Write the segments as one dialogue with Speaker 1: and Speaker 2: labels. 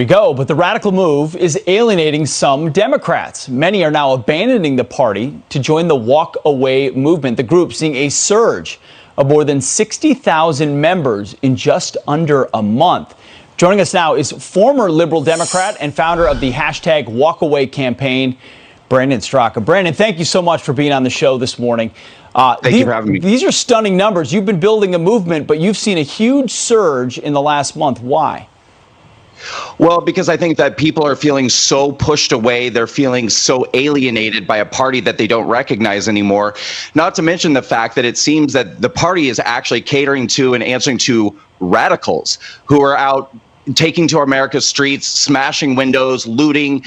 Speaker 1: We go, but the radical move is alienating some Democrats. Many are now abandoning the party to join the walk away movement. The group seeing a surge of more than 60,000 members in just under a month. Joining us now is former liberal Democrat and founder of the hashtag Walkaway campaign, Brandon Straka. Brandon, thank you so much for being on the show this morning.
Speaker 2: Thank you for having me.
Speaker 1: These are stunning numbers. You've been building a movement, but you've seen a huge surge in the last month. Why?
Speaker 2: Well, because I think that people are feeling so pushed away. They're feeling so alienated by a party that they don't recognize anymore. Not to mention the fact that it seems that the party is actually catering to and answering to radicals who are out taking to America's streets, smashing windows, looting,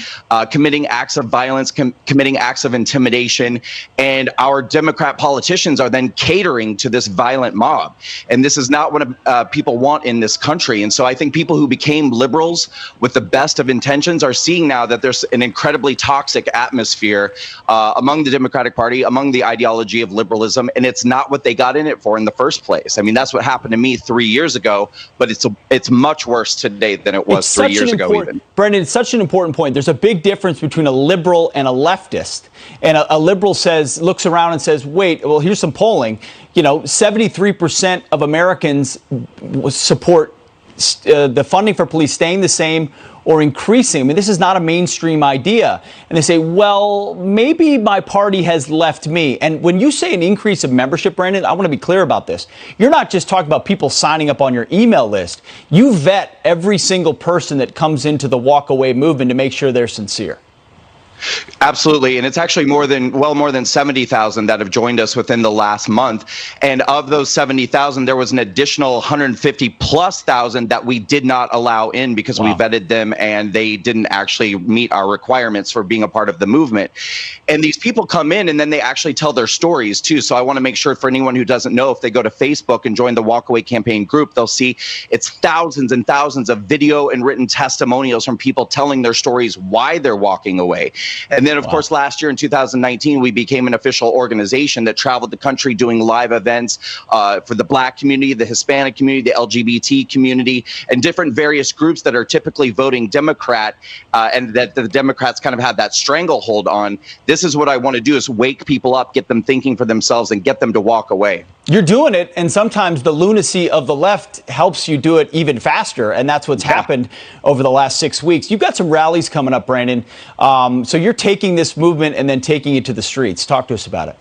Speaker 2: committing acts of violence, committing acts of intimidation. And our Democrat politicians are then catering to this violent mob. And this is not what people want in this country. And so I think people who became liberals with the best of intentions are seeing now that there's an incredibly toxic atmosphere among the Democratic Party, among the ideology of liberalism. And it's not what they got in it for in the first place. I mean, that's what happened to me 3 years ago, but it's much worse today than it was 3 years ago even.
Speaker 1: Brendan, it's such an important point. There's a big difference between a liberal and a leftist. And a liberal looks around and says, wait, well, here's some polling. 73% of Americans support the funding for police staying the same or increasing. I mean, this is not a mainstream idea. And they say, well, maybe my party has left me. And when you say an increase of membership, Brandon, I want to be clear about this. You're not just talking about people signing up on your email list. You vet every single person that comes into the walkaway movement to make sure they're sincere.
Speaker 2: Absolutely. And it's actually more than 70,000 that have joined us within the last month. And of those 70,000, there was an additional 150,000+ that we did not allow in because we vetted them and they didn't actually meet our requirements for being a part of the movement. And these people come in and then they actually tell their stories too. So I want to make sure for anyone who doesn't know, if they go to Facebook and join the Walkaway campaign group, they'll see it's thousands and thousands of video and written testimonials from people telling their stories why they're walking away. And then, of course, last year in 2019, we became an official organization that traveled the country doing live events for the Black community, the Hispanic community, the LGBT community, and different various groups that are typically voting Democrat and that the Democrats kind of have that stranglehold on. This is what I want to do, is wake people up, get them thinking for themselves and get them to walk away.
Speaker 1: You're doing it, and sometimes the lunacy of the left helps you do it even faster, and that's what's happened over the last 6 weeks. You've got some rallies coming up, Brandon. So you're taking this movement and then taking it to the streets. Talk to us about it.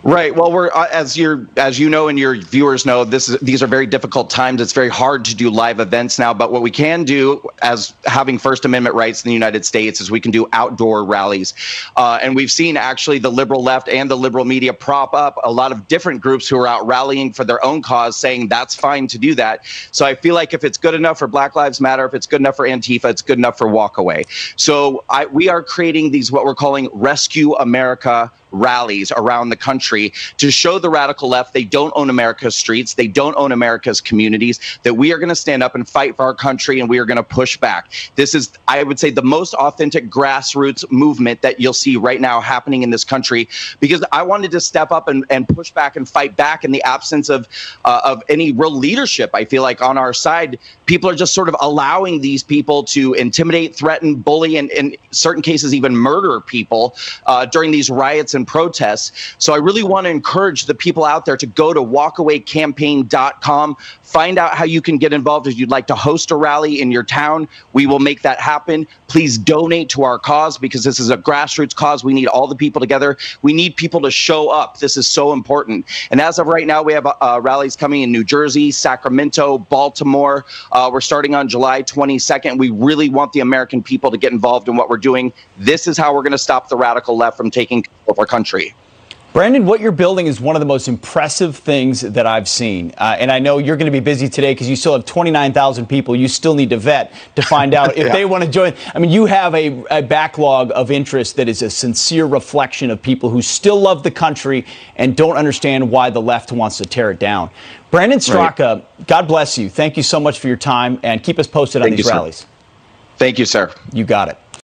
Speaker 2: Right. Well, we're as you know and your viewers know, these are very difficult times. It's very hard to do live events now. But what we can do, as having First Amendment rights in the United States, is we can do outdoor rallies. And we've seen actually the liberal left and the liberal media prop up a lot of different groups who are out rallying for their own cause, saying that's fine to do that. So I feel like if it's good enough for Black Lives Matter, if it's good enough for Antifa, it's good enough for Walkaway. So we are creating these what we're calling Rescue America rallies around the country to show the radical left they don't own America's streets, they don't own America's communities, that we are going to stand up and fight for our country and we are going to push back. This is, I would say, the most authentic grassroots movement that you'll see right now happening in this country, because I wanted to step up and push back and fight back in the absence of any real leadership. I feel like on our side, people are just sort of allowing these people to intimidate, threaten, bully, and in certain cases even murder people during these riots and protests. So I really want to encourage the people out there to go to walkawaycampaign.com, find out how you can get involved. If you'd like to host a rally in your town, we will make that happen. Please donate to our cause, because this is a grassroots cause. We need all the people together. We need people to show up. This is so important. And as of right now, we have rallies coming in New Jersey, Sacramento, Baltimore. We're starting on July 22nd. We really want the American people to get involved in what we're doing. This is how we're going to stop the radical left from taking control of our country.
Speaker 1: Brandon, what you're building is one of the most impressive things that I've seen. And I know you're going to be busy today because you still have 29,000 people you still need to vet to find out if they want to join. I mean, you have a backlog of interest that is a sincere reflection of people who still love the country and don't understand why the left wants to tear it down. Brandon Straka, God bless you. Thank you so much for your time, and keep us posted on these rallies.
Speaker 2: Thank you, sir.
Speaker 1: You got it.